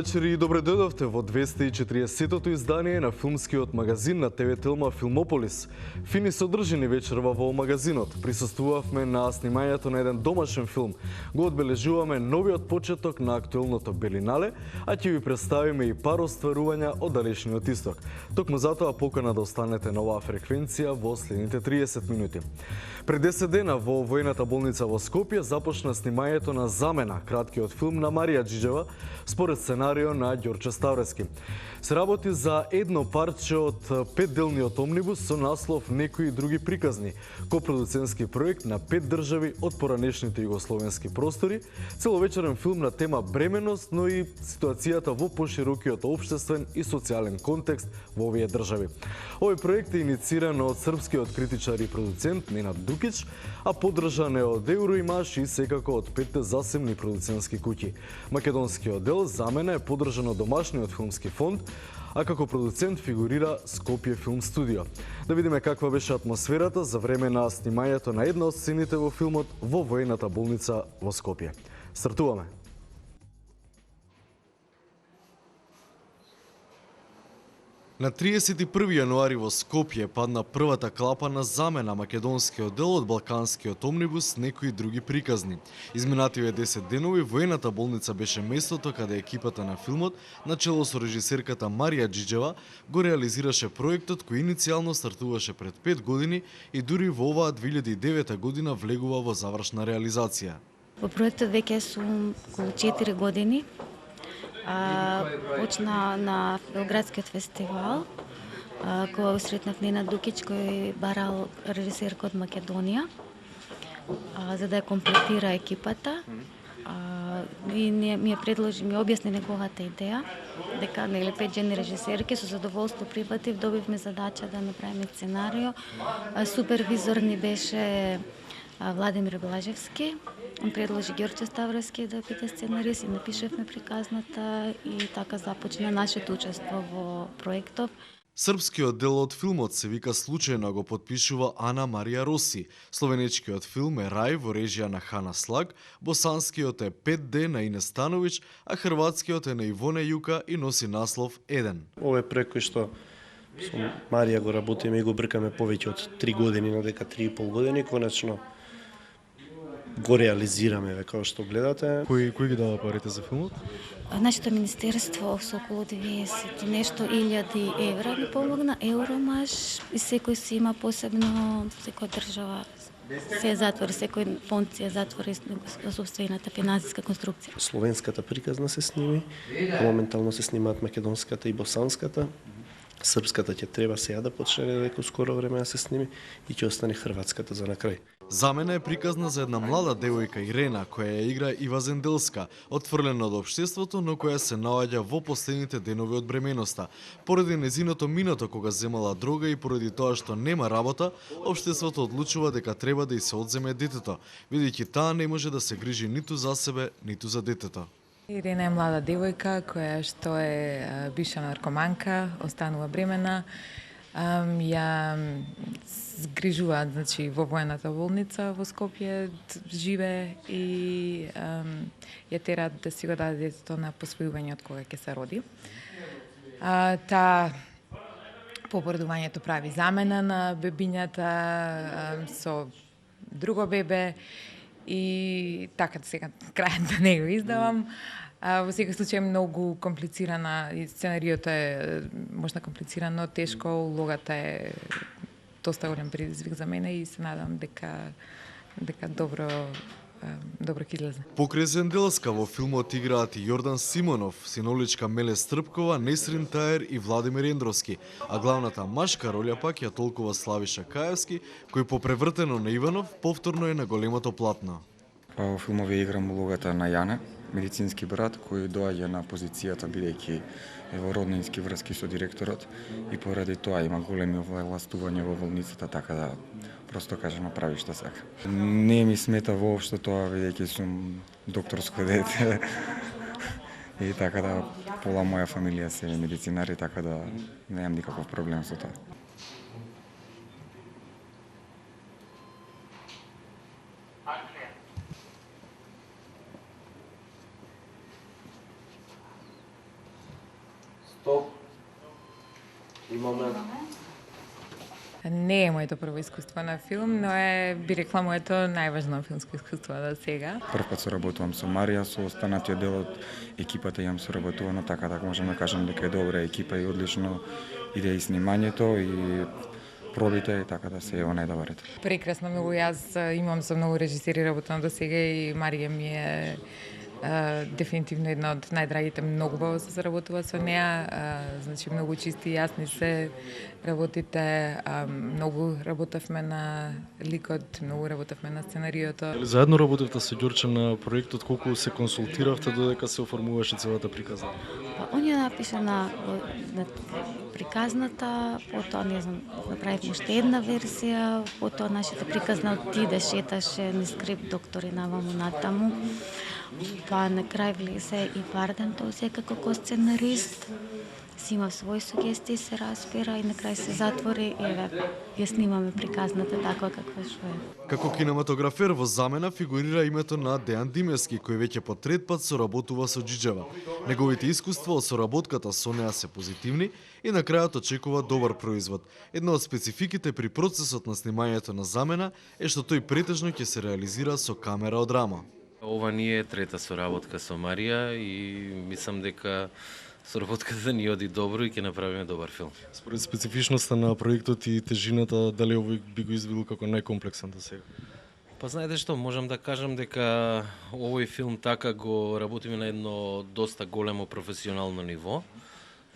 вечер и добре дојдовте во 240-тото издание на филмскиот магазин на ТВ Телма Филмополис. Фини содржини вечерва во магазинот. Присуствувавме на снимањето на еден домашен филм. Го одбележуваме новиот почеток на актуелното Белинале, а ќе ви представиме и пар остварувања од далечниот исток. Токму затоа покана да останете на оваа фреквенција во следните 30 минути. Пред 10 дена во воената болница во Скопје започна снимањето на Замена, краткиот филм на Марија Џиџева, според сценарио на Ѓорче Ставрески. Се работи за едно парче од 5-делниот омнибус со наслов Некои други приказни, копродуцентски проект на 5 држави од поранешните југословенски простори, целовечерен филм на тема бременост, но и ситуацијата во поширокиот општествен и социјален контекст во овие држави. Овој проект е иницииран од српскиот критичар и продуцент Ненад Дукич, а поддржан е од Евроимаш и секако од 5 засебни продуцентски куќи. Македонскиот дел Замена е поддржан од домашниот филмски фонд, а како продуцент фигурира Скопје Филм Студио. Да видиме каква беше атмосферата за време на снимањето на една од сцените во филмот во воената болница во Скопје. Стартуваме! На 31 јануари во Скопје падна првата клапа на Замена, македонскиот дел од балканскиот омнибус Некои други приказни. Изминативе 10 денови воената болница беше местото каде екипата на филмот, начело со режисерката Марија Џиџева, го реализираше проектот кој иницијално стартуваше пред 5 години и дури во оваа 2009 година влегува во завршна реализација. Во проектот веќе сум околу 4 години. Почна на Белградскиот фестивал, кога сретнав Ненад Дукич, кој барал режисерка од Македонија, за да ја комплетира екипата. И ми објасни неговата идеја, дека 5 жени режисерки со задоволство прифатив, добивме задача да направиме сценарио. Супервизор ни беше Владимир Блажевски. Он предложи Ѓорче Ставрески да биде сценарист и напишевме приказната и така започна нашето учество во проектов. Српскиот дел од филмот се вика случајно го подпишува Ана Марија Роси. Словенечкиот филм е Рај во режија на Хана Слаг, босанскиот е 5D на Инес Становиć, а хрватскиот е на Ивоне Јука и носи наслов Еден. Ова е проект кој што со Марија го работиме и го бркаме повеќе од 3 години, на дека 3,5 години, конечно го реализираме, како што гледате. Кој ги дава парите за филмот? Нашето министерство со околу 20 и нешто илјади евра ни помогна, Евромаш, и секој си има посебно, секоја држава се затвори, секој фонд се затвори собствената финансиска конструкција. Словенската приказна се сними, моментално се снимаат македонската и босанската. Српската ќе треба сега да почне дека скоро време да се сними и ќе остане хрватската за накрај. Замена е приказна за една млада девојка Ирена, која ја игра Ива Зенделска, отфрлена од општеството, но која се наоѓа во последните денови од бременоста. Поради незиното минато кога земала дрога и поради тоа што нема работа, општеството одлучува дека треба да ѝ се одземе детето, бидејќи таа не може да се грижи ниту за себе, ниту за детето. Ирена е млада девојка која што е бивша наркоманка, останува бремена. Ја згрижуваат, значи, во воената болница во Скопје живе и ја тераат да си го даде детето на посвојување од кога ќе се роди. Таа попоредувањето прави замена на бебињата со друго бебе и така сега крајот да не го издавам. Во секој случај е многу комплицирана и сценариото е можда комплицирано, тешко, улогата е доста голем предизвик за мене и се надам дека добро ќе излезе. Покрај Зенделска во филмот играат и Јордан Симонов, синоличка Меле Стрпкова, Несрин Таер и Владимир Ендровски, а главната машка роља пак ја толкува Славиша Каевски, кој попревртено на Иванов повторно е на големото платно. Во филмов ја играм улогата на Јане, медицински брат кој доаѓа на позицијата бидејќи е во роднински врски со директорот и поради тоа има големи овластувања во болницата, така да просто кажа направи што сака. Не ми смета воопшто тоа бидејќи сум докторско дете и така да пола моја фамилија се медицинари, така да немам никаков проблем со тоа. Не е моето прво искуство на филм, но би рекла моето најважно филмско искуство до сега. Прв пат соработувам со Марија, со останатиот дел од екипата имам соработувано, така да можам да кажам дека е добра екипа и одлично иде и снимањето и пробите, така да се ево најдобарите. Прекрасно, многу јас имам со многу режисери работено до сега и Марија ми е дефинитивно една од најдрагите, многу баво се заработува со неа, значи многу чисти и јасни се работите, многу работевме на ликот, многу работевме на сценариото. Дали заедно работевте со Ѓорче на проектот, колку се консултиравте додека се оформуваше целата приказна? Па, он ја напиша на приказната, потоа не знам, направивме уште една версија, потоа нашата приказна отиде, шеташе низ скрипт доктори наваму натаму. Па на крај влезе и Варден, тој секако ко сценарист, си има своји сугестии, се разбира и на крај се затвори и ја снимаме приказната таква каква што е. Како кинематографер во замена фигурира името на Дејан Димевски, кој веќе по трет пат соработува со Џиџева. Неговите искуства од соработката со неа се позитивни и на крајот очекува добар производ. Една од спецификите при процесот на снимањето на замена е што тој претежно ќе се реализира со камера од рама. Ова ни е трета соработка со Марија и мислам дека соработката ни оди добро и ќе направиме добар филм. Според специфичноста на проектот и тежината, дали овој би го извил како најкомплексен до сега? Па знаете што, можам да кажам дека овој филм така го работиме на едно доста големо професионално ниво.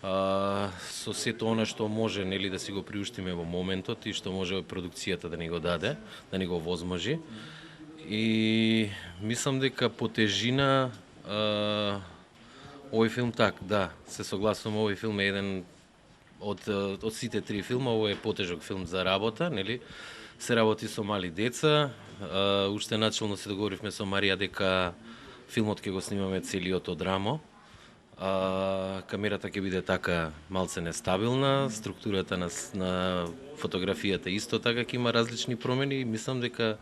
Со сето она што може нели да си го приуштиме во моментот и што може продукцијата да ни го даде, да ни го возможи. И мислам дека по тежина овој филм се согласувам, овој филм е еден од сите три филма, овој е потежок филм за работа, нели? Се работи со мали деца. Уште начално се договоривме со Марија дека филмот ќе го снимаме целиот од рамо. Камерата ќе биде така малце нестабилна, структурата на фотографијата исто така ќе има различни промени и мислам дека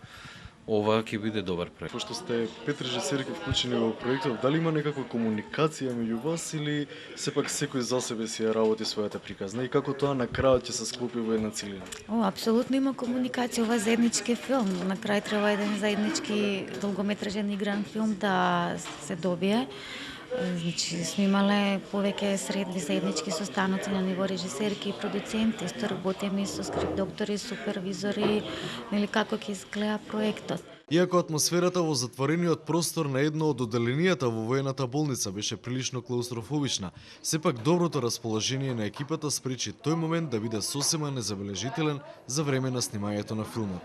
ова ќе биде добар проект. Пошто сте 5 режисерки вклучени во проектот, дали има некаква комуникација меѓу вас или сепак секој за себе си ја работи својата приказна и како тоа на крајот ќе се склопи во една целина? Апсолутно има комуникација, ова е заеднички филм. На крај треба еден заеднички долгометражен игран филм да се добие. Значи, сме имале повеќе средби заеднички состаноци на ниво режисерки и продуценти, исто работиме со скрип доктори, супервизори, нели како ќе изгледа проектот. Иако атмосферата во затворениот простор на едно од оделенијата во воената болница беше прилично клаустрофобична, сепак доброто расположение на екипата спречи тој момент да биде сосема незабележителен за време на снимањето на филмот.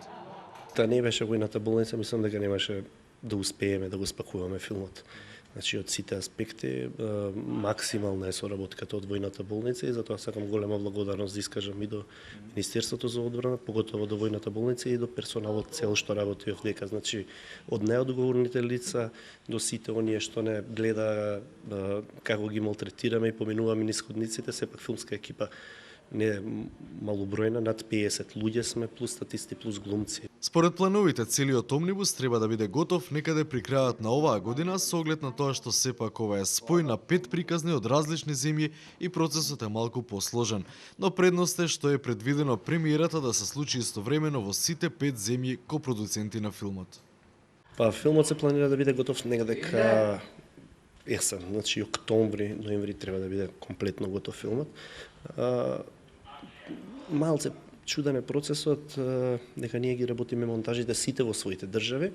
Та не беше воената болница, мислам дека немаше да успееме да го спакуваме филмот. Значи, од сите аспекти, максимална е соработката од војната болница и затоа сакам голема благодарност да искажам и до Министерството за одбрана, поготово до војната болница и до персоналот цел што работи овдека. Значи, од најодговорните лица до сите оние што не гледа како ги малтретираме и поминуваме низ ходниците, сепак филмска екипа не малобројна, над 50 луѓе сме, плюс статисти, плюс глумци. Според плановите, целиот омнибус треба да биде готов некаде при крајот на оваа година, со оглед на тоа што сепак ова е спој на 5 приказни од различни земји и процесот е малку посложен. Но предност е што е предвидено премиерата да се случи истовремено во сите 5 земји копродуценти на филмот. Па филмот се планира да биде готов негде дека есен, значи октомври, ноември треба да биде комплетно готов филмот. Малце чуден е процесот, дека ние ги работиме монтажите сите во своите држави,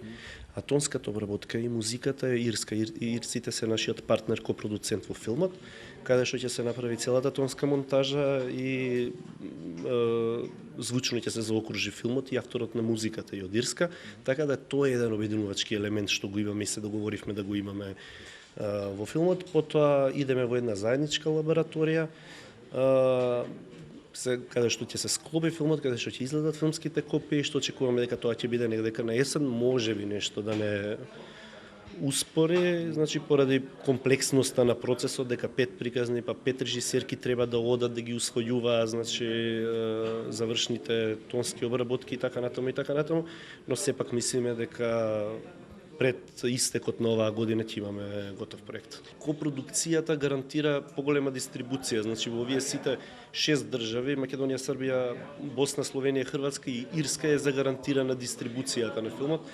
а тонската обработка и музиката е ирска. Ирците се нашиот партнер копродуцент во филмот, каде што ќе се направи целата тонска монтажа и звучно ќе се заокружи филмот и авторот на музиката и од Ирска, така да тоа е еден обединувачки елемент што го имаме и се договоривме да го имаме во филмот. Потоа идеме во една заедничка лабораторија, каде што ќе се склопи филмот, каде што ќе изгледат филмските копии, што очекуваме дека тоа ќе биде негдека на есен, можеби нешто да не успори, значи поради комплексноста на процесот, дека 5 приказни, па 5 режисерки треба да одат да ги усвојуваат, значи завршните тонски обработки и така натаму, но сепак мислиме дека пред истекот на оваа година ќе имаме готов проект. Копродукцијата гарантира поголема дистрибуција, значи во овие сите 6 држави, Македонија, Србија, Босна, Словенија, Хрватска и Ирска е загарантирана дистрибуцијата на филмот.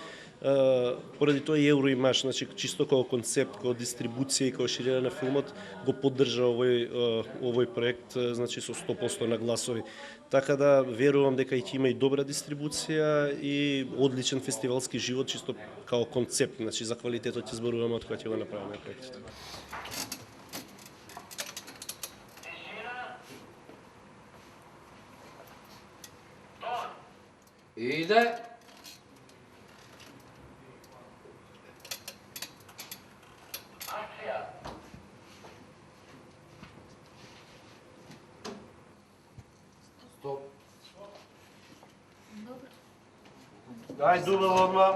Поради тоа и Евроимаш, значи чисто како концепт, како дистрибуција и како ширење на филмот го поддржа овој проект, значи со 100% на гласови. Така да верувам дека ќе има и добра дистрибуција и одличен фестивалски живот чисто како концепт, значи за квалитетот ќе зборуваме од кога ќе го направиме проектот. Иде. Стоп. Дај дубел одма.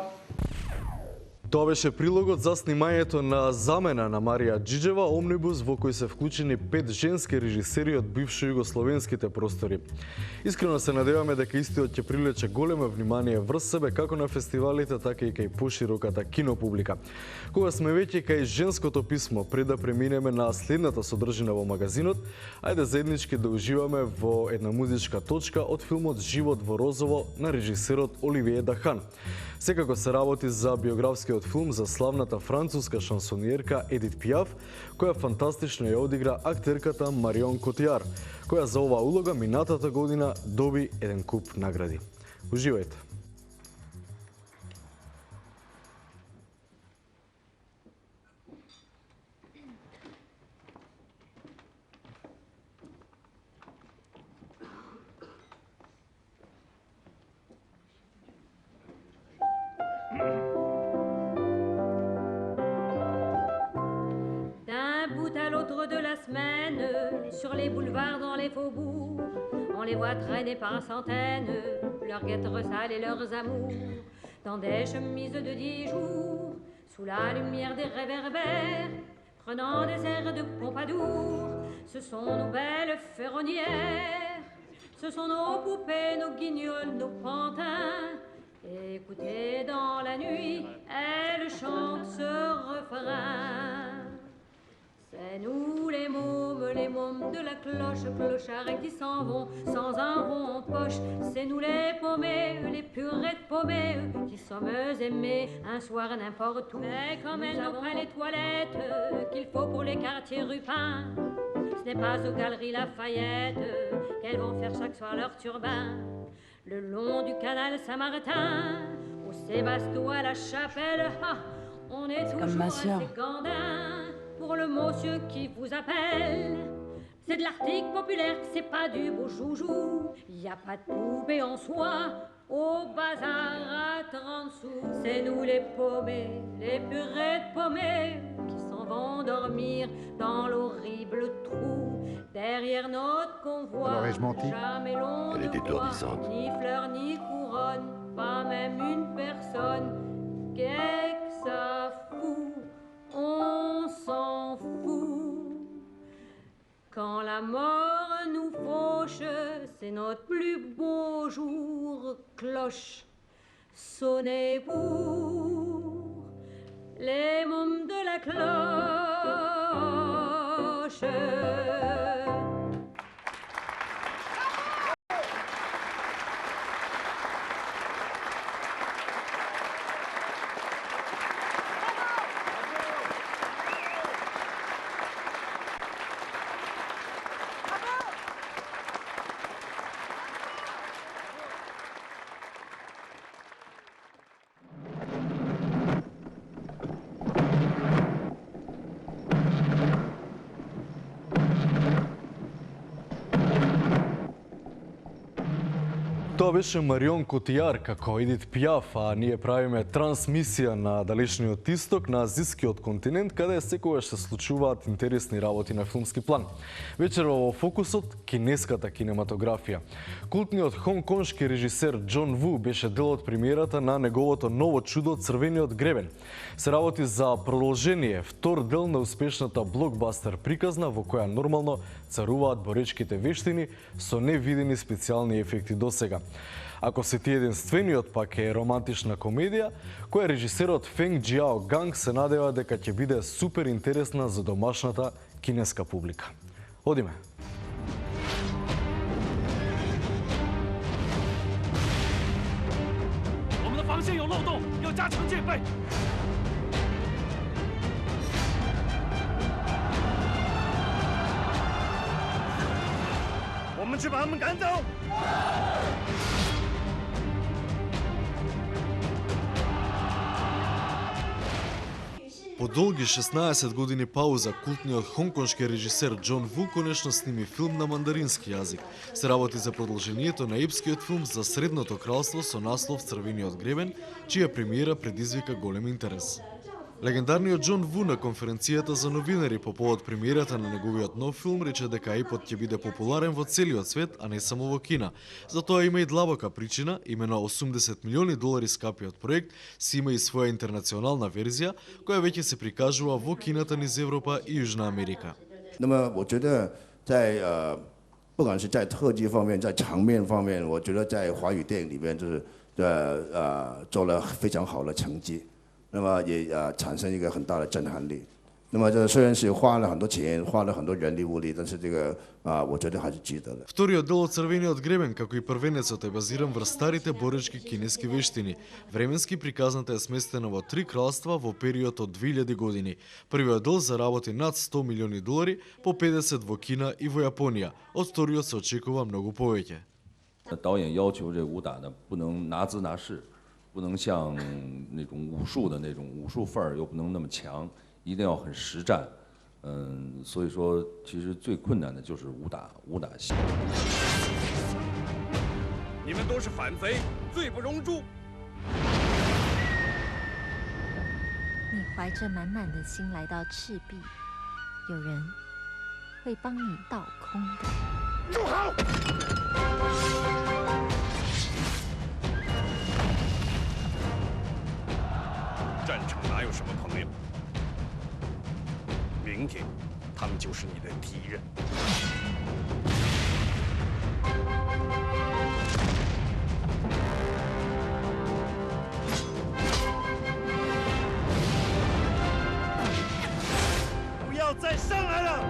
Тоа беше прилогот за снимањето на Замена на Марија Џиџева, омнибус во кој се вклучени 5 женски режисери од бивши југословенските простори. Искрено се надеваме дека истиот ќе привлече големо внимание врз себе како на фестивалите, така и кај пошироката кинопублика. Кога сме веќе кај женското писмо, пред да преминеме на следната содржина во магазинот, ајде заеднички да уживаме во една музичка точка од филмот Живот во розово на режисерот Оливие Дахан. Секако се работи за биографскиот филм за славната француска шансониерка Едит Пиаф, која фантастично ја одигра актерката Марион Котијар, која за оваа улога минатата година доби еден куп награди. Уживајте! D'un bout à l'autre de la semaine, sur les boulevards, dans les faubourgs, on les voit traîner par centaines, leurs guêtres sales et leurs amours, dans des chemises de 10 jours, sous la lumière des réverbères, prenant des airs de Pompadour. Ce sont nos belles ferronnières, ce sont nos poupées, nos guignols, nos pantins. Écoutez dans la nuit, elles chantent ce refrain. C'est nous les mômes de la cloche, clochards qui s'en vont sans un rond en poche. C'est nous les paumés, les purettes paumées, qui sommes aimés un soir n'importe où. Mais comme elles n'ont pas les toilettes qu'il faut pour les quartiers rupins, ce n'est pas aux galeries Lafayette qu'elles vont faire chaque soir leur turbin. Le long du canal Saint-Martin, au Sébasto à la Chapelle, on est toujours assez gandins. Pour le monsieur qui vous appelle, c'est de l'article populaire, c'est pas du beau joujou. Y a pas de poupée en soie au bazar à 30 sous. C'est nous les paumés, les purettes paumées, qui s'en vont dormir dans l'horrible trou. Derrière notre convoi, Alors ai-je menti? jamais l'on Elle ne était voit étourdissante. ni fleurs ni couronne, pas même une personne. Qu'est-ce que ça fout? On s'en fout. Quand la mort nous fauche, c'est notre plus beau jour. Cloche, sonnez pour les mômes de la cloche. Тоа беше Марион Котијар како Едит Пиаф, а ние правиме трансмисија на далечниот исток, на азискиот континент, каде секогаш се случуваат интересни работи на филмски план. Вечерва во фокусот кинеската кинематографија. Култниот хонконшки режисер Џон Ву беше дел од премиерата на неговото ново чудо Црвениот гребен. Се работи за продолжение, втор дел на успешната блокбастер приказна во која нормално царуваат боречките вештини со невидени специјални ефекти досега. Ако си ти единствениот пак е романтична комедија, која режисерот Фенг Џиао Ганг се надева дека ќе биде супер интересна за домашната кинеска публика. Одиме. По долги 16 години пауза, култниот хонконшки режисер Џон Ву конечно сними филм на мандарински јазик. Се работи за продолжението на епскиот филм за Средното кралство со наслов Црвениот гребен, чија премиера предизвика голем интерес. Легендарниот Џон Ву на конференцијата за новинари по повод премиерата на неговиот нов филм рече дека епот ќе биде популарен во целиот свет, а не само во Кина. Затоа има и длабока причина, имено 80 милиони долари скапиот проект, си има и своја интернационална верзија, која веќе се прикажува во кината низ Европа и Јужна Америка. 那么我觉得在不管是在特技方面，在场面方面，我觉得在华语电影里面就是做了非常好的成绩。 那么也产生一个很大的震撼力。那么这虽然是花了很多钱，花了很多人力物力，但是这个我觉得还是值得的。 Вториот дел од Црвениот гребен, како и првенецот, е базиран врз старите боречки кинески вештини. Временски приказната е сместена во 3 кралства во период од 2000 години. Првиот дел заработи над 100 милиони долари, по 50 во Кина и во Јапонија. Од вториот се очекува многу повеќе. 导演要求这武打呢，不能拿姿拿势。 不能像那种武术的那种武术范儿，又不能那么强，一定要很实战。所以说，其实最困难的就是武打戏。你们都是反贼，罪不容诛。你怀着满满的心来到赤壁，有人会帮你倒空的。住好！ 战场哪有什么朋友？明天，他们就是你的敌人。不要再上来了！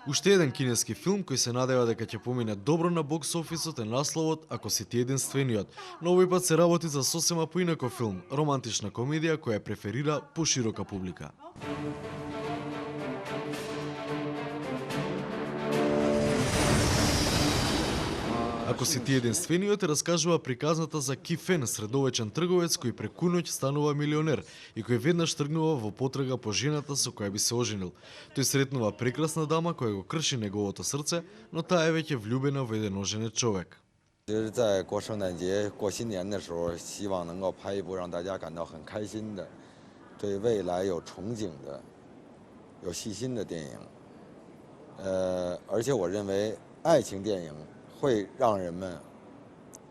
Уште еден кинески филм кој се надева дека ќе помине добро на бокс офисот е насловот Ако си ти единствениот. Но овој пат се работи за сосема поинаков филм, романтична комедија која преферира поширока публика. Ако си ти единствениот раскажува приказната за Ки Фен, средовечен трговец кој преку ноќ станува милионер и кој веднаш тргнува во потрага по жената со која би се оженил. Тој сретнува прекрасна дама која го крши неговото срце, но таа е веќе влюбена во еден оженет човек. 就是在过圣诞节、过新年的时候，希望能够拍一部让大家感到很开心的、对未来有憧憬的、有细心的电影。而且我认为爱情电影 会让人们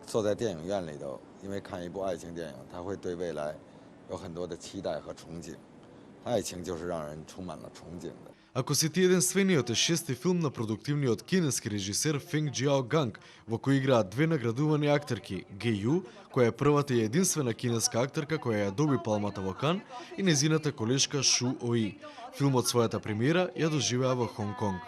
坐在电影院里头，因为看一部爱情电影，他会对未来有很多的期待和憧憬。爱情就是让人充满了憧憬的。 Ако си ти единствениот е шести филм на продуктивниот кинески режисер Фенг Џиао Ганг, во кој играат две наградувани актерки, Ге Ю, која е првата и единствена кинеска актерка која ја доби палмата во Кан, и незината колешка Шу Ои. Филмот својата премиера ја доживеа во Хонг Конг.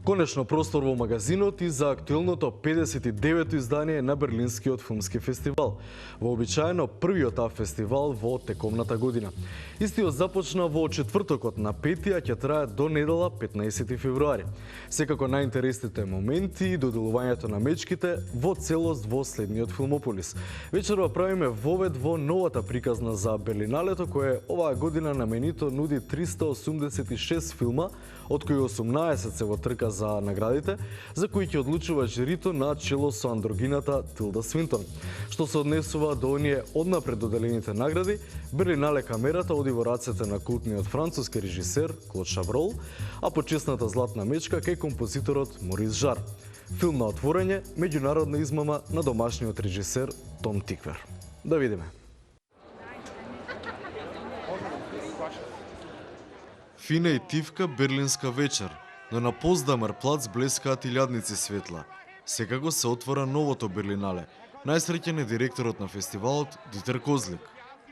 Конечно простор во магазинот и за актуелното 59-то издание на Берлинскиот филмски фестивал. Вообичаено првиот ТАФ фестивал во текомната година. Истиот започна во четвртокот на 5, а ќе трае до недела 15 февруари. Секако најинтересните моменти и доделувањето на мечките во целост во следниот Филмополис. Вечерва правиме вовед во новата приказна за Берлиналето, кое оваа година наменито нуди 386 филма, од кои 18 се во трка за наградите, за кои ќе одлучува жирито на чело со андрогината Тилда Свинтон. Што се однесува до оние однапред доделените награди, Берлинале камерата оди во рацете на култниот француски режисер Клод Шаврол, а почесната златна мечка кај композиторот Морис Жар. Филм на отворање, меѓународна измама на домашниот режисер Том Тиквер. Да видиме. Фина и тивка берлинска вечер, но на Поздамер плац блескаат илјадници светла. Секако се отвора новото Берлинале. Најсреќен е директорот на фестивалот Дитер Козлик.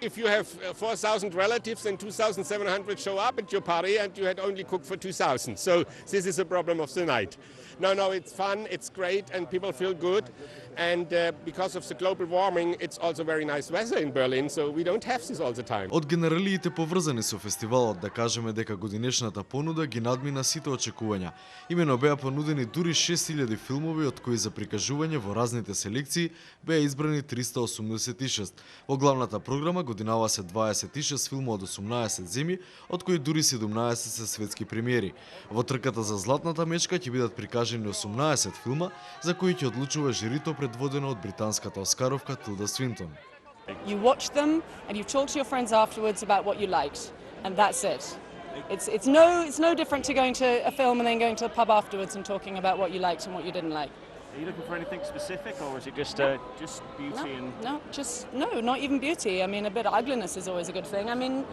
If you have 4,000 relatives and 2,700 show up at your party and you had only cooked for 2,000. So this is a problem of the night. No, it's fun, it's great and people feel good. And because of the global warming, it's also very nice weather in Berlin, so we don't have this all the time. Од генералиите поврзани со фестивалот да кажеме дека годинешната понуда ги надмина сите очекувања. Имено беа понудени дури 6000 филмови, од кои за прикажување во разните селекции беа избрани 386. Во главната програма годинава се 26 филма од 18 земји, од кои дури 17 се светски премиери. Во трката за златната мечка ќе бидат прикажани 18 филма, за кои ќе одлучува жирито предводено од британската оскаровка Тилда Свинтон. You watch them and you talk to your friends afterwards about what you liked, and that's it. It's no different to going to a film and then going to a pub afterwards and talking about what you liked and what you didn't like. Are you looking for anything specific, or is it just beauty not even beauty. I mean, a bit of ugliness is always a good thing. I mean,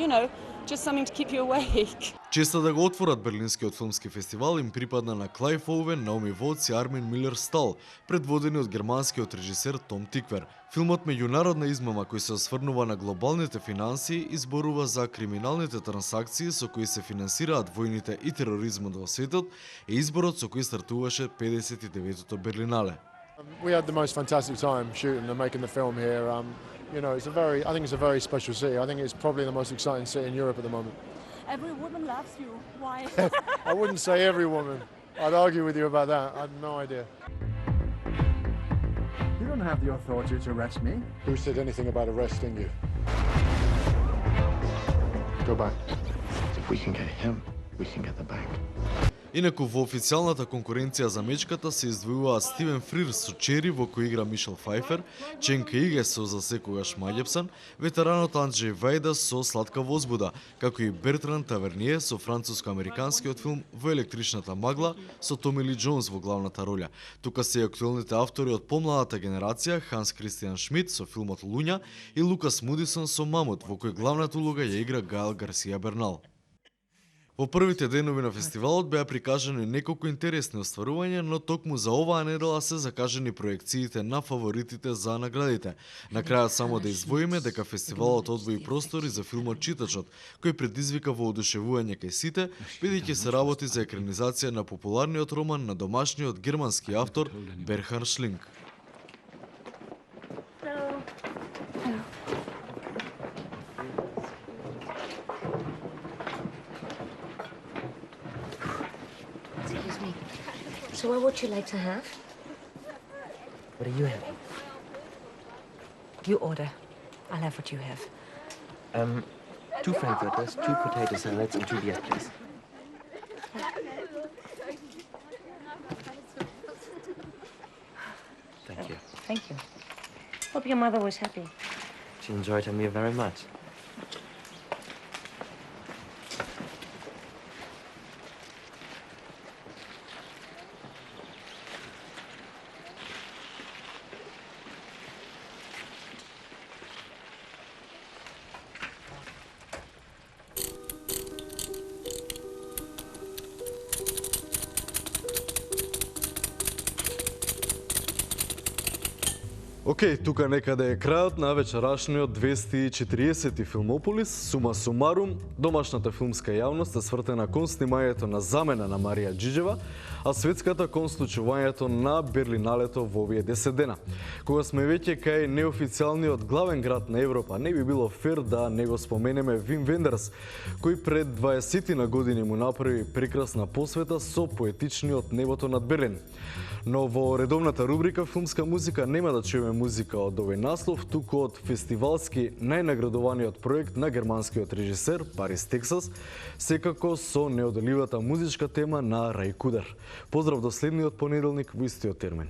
just something to keep you awake. Честа да го отворат Берлинскиот филмски фестивал им припадна на Клајв Оуен, Наоми Воц и Армин Милер Стал, предводени од германскиот режисер Том Тиквер. Филмот меѓународна измама кој се осврнува на глобалните финансии и зборува за криминалните трансакции со кои се финансираат војните и тероризмот во светот е изборот со кој стартуваше 59-то Берлинале. We had the most fantastic time shooting and making the film here. I think it's a very special city. I think it's probably the most exciting city in Europe at the moment. Every woman loves you. Why? I wouldn't say every woman. I'd argue with you about that. I have no idea. You don't have the authority to arrest me. Who said anything about arresting you? Go back. If we can get him, we can get the bank. Инаку во официјалната конкуренција за мечката се издвојуваат Стивен Фрир со Чери, во кој игра Мишел Фајфер, Ченка Иге со За секогаш Маѓепсан, ветеранот Анџеј Вајда со Сладка возбуда, како и Бертран Таверније со француско-американскиот филм Во електричната магла со Томи Ли Џонс во главната роља. Тука се и актуелните автори од помладата генерација Ханс Кристијан Шмидт со филмот Луња и Лукас Мудисон со Мамут, во кој главната улога ја игра Гаел Гарсија Бернал. Во првите денови на фестивалот беа прикажани неколку интересни остварувања, но токму за оваа недела се закажани проекциите на фаворитите за наградите. На крајот само да издвоиме дека фестивалот одвои простори за филмот Читачот, кој предизвика воодушевување кај сите, бидејќи се работи за екранизација на популарниот роман на домашниот германски автор Берхард Шлинг. So what would you like to have? What are you having? You order. I'll have what you have. 2 frankfurters, 2 potato salads, and 2 beers, please. Thank you. Thank you. Hope your mother was happy. She enjoyed her meal very much. Океј, тука некаде е крајот на вечерашниот 240 Филмополис. Сума сумарум, домашната филмска јавност е свртена кон снимањето на замена на Марија Џиџева, а светската кон случувањето на Берлиналето во овие 10 дена. Кога сме веќе кај неофицијалниот главен град на Европа, не би било фер да не го споменеме Вим Вендерс, кој пред 20 на години му направи прекрасна посвета со поетичниот Небото над Берлин. Но во редовната рубрика Филмска музика нема да чуеме музика од овој наслов, туку од фестивалски најнаградуваниот проект на германскиот режисер Парис, Тексас, секако со неоделивата музичка тема на Рајкудар. Поздрав до следниот понеделник во истиот термин.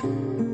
Thank you.